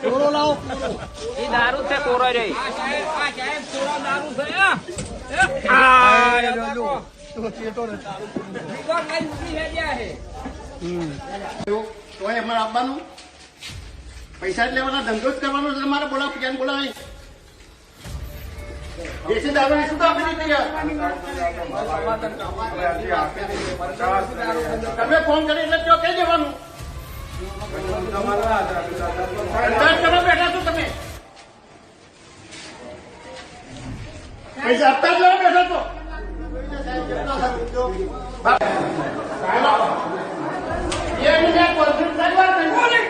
કોરો લાવો એ દારૂ છે કોરો રે દારૂ તો અમારે આપવાનું પૈસા જ લેવાના ધંધો જ કરવાનો છે મારે બોલાવ ક્યાં બોલાવે દેશી દારૂ શું તો આપી તમે ફોન કરી એટલે કયો કઈ જવાનું કરવા બેઠા છો તમે પૈસા આપતા જ લેવા બેઠા છો એ બીજા કોન્ફરન્સ